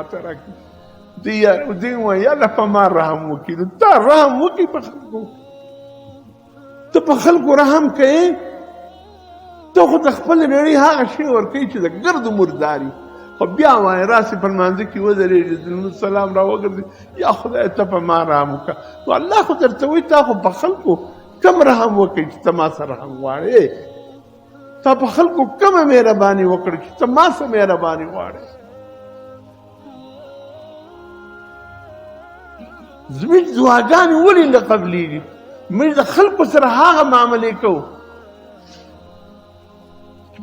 ترکی دی وایي الله په ما رحم وکړي نو تا رحم وکړي په خلکو ته په خلکو رحم کوې ته خو د خپل نړۍ هغه شی ورکوي چې د ګرد مرداري خو بیا وایي راسې په لمانځه کې ودرېږي د لمونځ سلام راوګرځي یا خدای ته په ما رحم وکړه نو الله خو درته وایي تا خو په خلکو کم رحم وکړي چې ته ما سره رحم غواړې تا په خلکو کمه مهرباني وکړه چې ته ما سره مهرباني غواړې زموږ دعاګانې ولې نه قبلېږي موږ د خلکو سره هغه معاملې کوو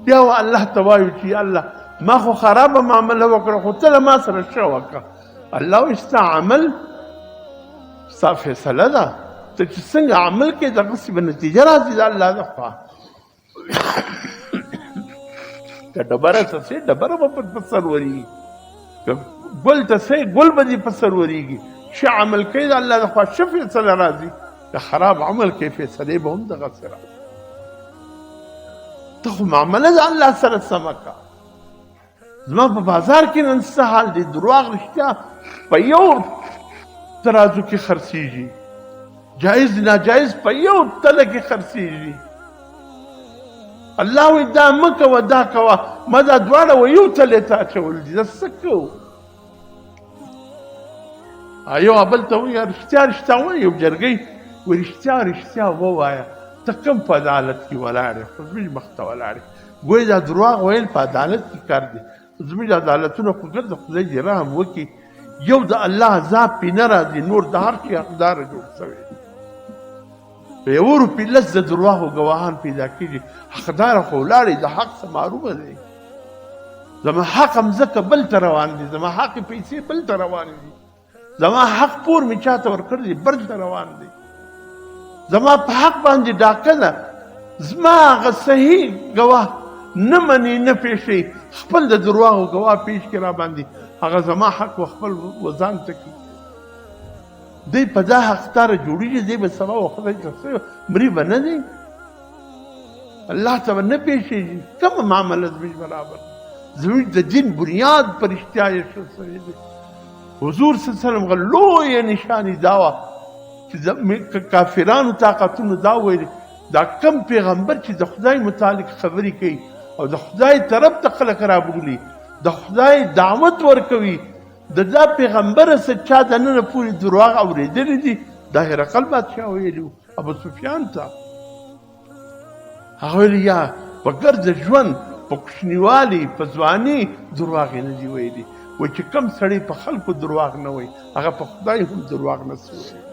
بیا الله ته وایو چې الله ما خو خرابه معامله وکړه خو ته له ما سره ښه وکړه الله وایي ستا عمل ستا فیصله ده ته چې څنګه عمل کوې دغسې به نتیجه راځي د الله د خوا که ډبره ته سې ډبره به په سر ورېږي که ګل ته سې ګل به دې په سر ورېږي ښه عمل کوي د الله د خوا ښه فیصله راځي که خراب عمل کوي فیصلې به هم دغسې راځي ته خو معامله د الله سره سمه کړه زما په بازار کې نن څه حال دی درواغ رښتیا په یو ترازو کې خرڅېږي جایز ناجایز په یو تله کې خرڅېږي الله وایي دا مه کوه دا کوه ما دا دواړه و یو تلې ته اچول دي دا څه کوو یو بل ته وایي رښتیا رښتیا وایي یو جرګۍ وایي رښتیا رښتیا ووایه ته کوم په عدالت کې ولاړ یې خو زموږ مخ ته ولاړ یې ګویا دا دروغ ویل په عدالت کې کار دی زموږ عدالتونه خو ګرځه خدای دې رحم وکړي یو د الله عذاب پې نه راځي نور د هر شي حقداره جوړ شوی په یوه روپۍ لس د درواغو ګواهان پیدا کېږي حقداره خو ولاړې د حق څه معلومه دی زما حق مځکه بل ته روان دي زما حق پیسې بل ته روانې دي زما حق پور مې چاته ورکړی دی بل ته روان دی زما په حق باندې ډاکه ده زما هغه صحیح ګواه نه مني نه پیښوي خپل د درواغو ګواه پیش کړي را باندې هغه زما حق و خپل وځان ته کړي دی په دا حقداره جوړېږي دی به سبا و خدای ته څه مري به نه دی الله ته به نه پیښېږي کومه معامله زموږ برابر زموږ د دین بنیاد په رښتیا ایښودل شوی دی حضور صلی الله علیه وسلم هغه لویه نښانې دا وه چې کافرانو طاقتونو دا ویل دا کم پیغمبر چې د خدای متعلق خبرې کوي او د خدای طرف ته خلک رابولي د خدای دعوت ورکوي د دا پیغمبره څه چا دننه پورې درواغ اورېدلی دي دا هرقل بادشاه ویلي و ابو سفیان ته هغه ویلي یا په ګرد ژوند په کوچنیوالي په ځواني درواغ یې نه دي ویلي وایي چې کم سړی په خلکو درواغ نه وایي هغه په خدای هم درواغ نه څه وایي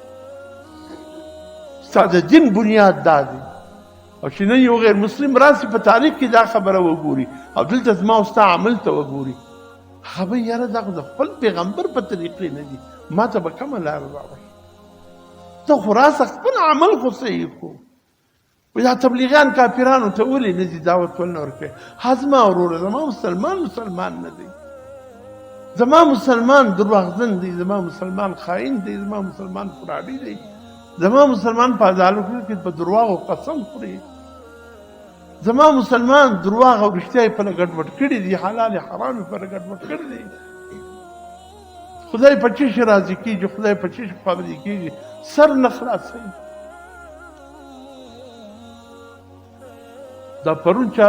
ستا د دین بنیاد دا دی او چې نن یو غیر مسلم راسي په تاریخ کې دا خبره وګوري او دلته زما او ستا عمل ته وګوري هغه به یاره دا خو د خپل پیغمبر په طریقې نه دي ما ته به کومه لاره راوړي ته خو راسه خپل عمل خو صحیح کړو وایي دا تبلیغیان کافرانو ته ولې نه دي دعوت ولې نه ورکوي ها زما وروره زما مسلمان نه دی زما مسلمان درواغجن دی زما مسلمان خائن دی زما مسلمان فراډي دی زما مسلمان په عدالتونو کې په درواغو قسم خوري زما مسلمان درواغ او رښتیا یې په ګډوډ کړي دي حلال حرام یې په ګډوډ کړي دي خدای په چیش راضي کېږي خدای په چیش خبرې کېږي سر نه خلاصوي دا پرون چا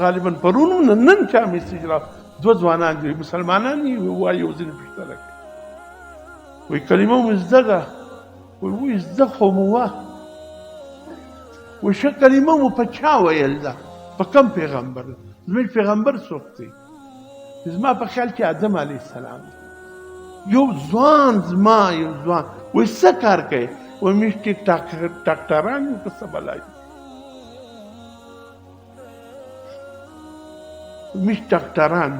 غالبا پرون نن چا میسج را دوه ځوانان دي مسلمانان یې وایي یو ځینې پوښتنه کوي وایي کلمه مو زده ده وایي زده خو مو وه وایي ښه کلمه مو په چا ویل ده په کوم پیغمبر زموږ پیغمبر څوک دی زما په خیال کې آدم علیه السلام یو ځوان زما یو ځوان وایي څه کار کوي وایي موږ ډاکټران یو که څه بلا یو موږ ډاکټران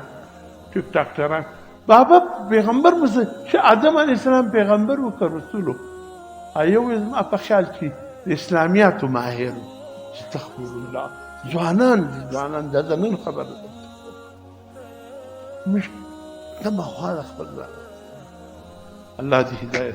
بابا پیغمبر چې آدم علیه السلام پیغمبر و که رسول و یو زما په خیال کې د اسلامیاتو ماهر استغفر الله ځوانان دا د نن خبره ده موږ دمه خوا د خپل الله دې هدایت